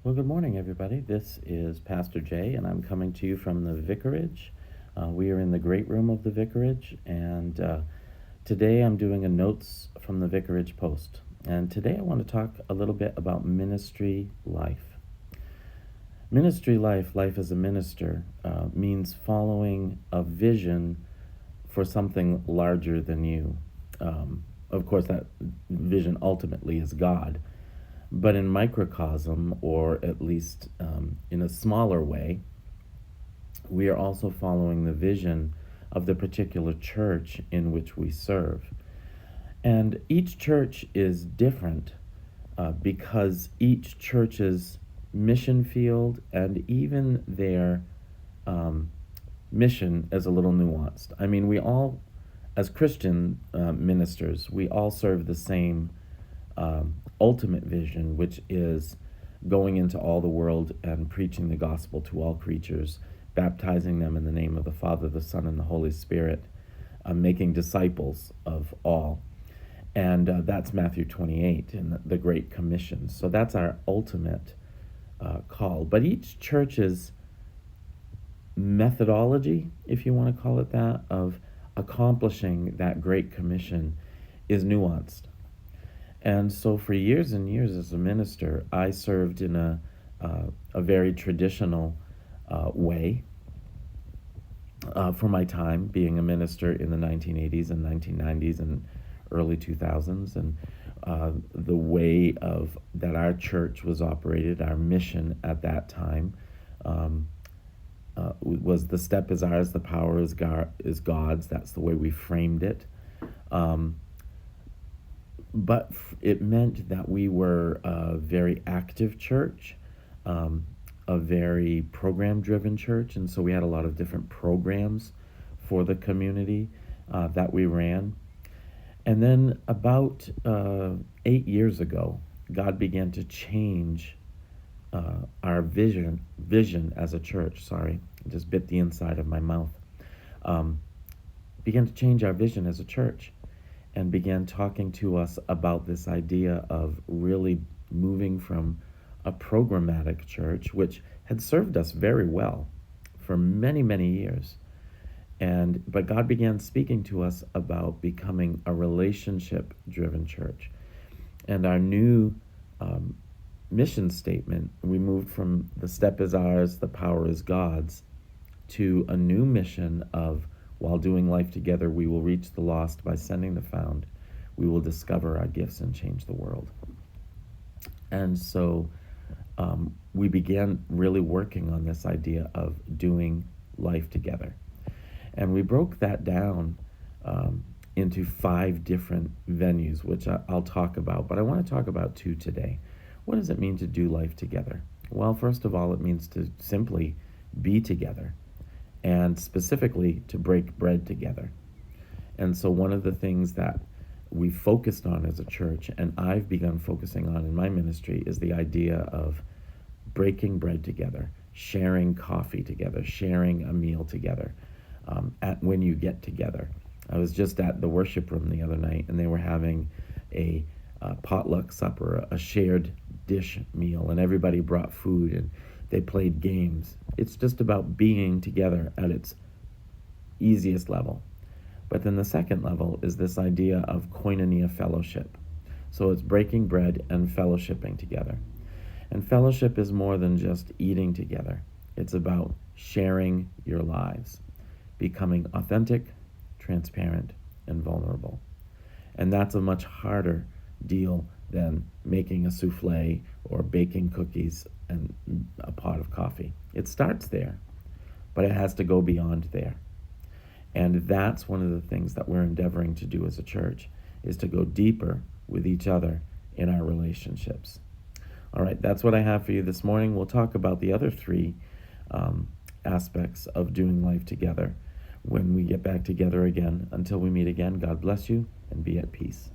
Well, good morning, everybody. This is Pastor Jay, and I'm coming to you from the vicarage. We are in the great room of the vicarage, and today I'm doing a notes from the vicarage post. And today I want to talk a little bit about ministry life. Ministry life, life as a minister, means following a vision for something larger than you. Of course, that vision ultimately is God. But in microcosm, or at least in a smaller way, we are also following the vision of the particular church in which we serve. And each church is different because each church's mission field and even their mission is a little nuanced. I mean, we all, as Christian ministers, we all serve the same ultimate vision, which is going into all the world and preaching the gospel to all creatures, baptizing them in the name of the Father, the Son, and the Holy Spirit, making disciples of all. And that's Matthew 28 in the Great Commission. So that's our ultimate call. But each church's methodology, if you want to call it that, of accomplishing that Great Commission is nuanced. And so for years and years as a minister, I served in a very traditional way for my time being a minister in the 1980s and 1990s and early 2000s. And the way of that our church was operated, our mission at that time, was the step is ours, the power is God's. That's the way we framed it. But it meant that we were a very active church, a very program-driven church, and so we had a lot of different programs for the community that we ran. And then about 8 years ago, God began to change our vision as a church. Sorry, I just bit the inside of my mouth. Began to change our vision as a church, and began talking to us about this idea of really moving from a programmatic church, which had served us very well for many, many years. But God began speaking to us about becoming a relationship-driven church. And our new mission statement, we moved from the step is ours, the power is God's, to a new mission of while doing life together, we will reach the lost by sending the found. We will discover our gifts and change the world. And so we began really working on this idea of doing life together. And we broke that down into 5 different venues, which I'll talk about. But I want to talk about 2 today. What does it mean to do life together? Well, first of all, it means to simply be together, and specifically to break bread together. And so one of the things that we focused on as a church, and I've begun focusing on in my ministry, is the idea of breaking bread together, sharing coffee together, sharing a meal together when you get together. I was just at the worship room the other night, and they were having a potluck supper, a shared dish meal, and everybody brought food, and they played games. It's just about being together at its easiest level. But then the second level is this idea of koinonia fellowship. So it's breaking bread and fellowshipping together. And fellowship is more than just eating together. It's about sharing your lives, becoming authentic, transparent, and vulnerable. And that's a much harder deal than making a souffle or baking cookies and a pot of coffee. It starts there, but it has to go beyond there. And that's one of the things that we're endeavoring to do as a church, is to go deeper with each other in our relationships. All right, that's what I have for you this morning. We'll talk about the other 3 aspects of doing life together when we get back together again. Until we meet again, God bless you and be at peace.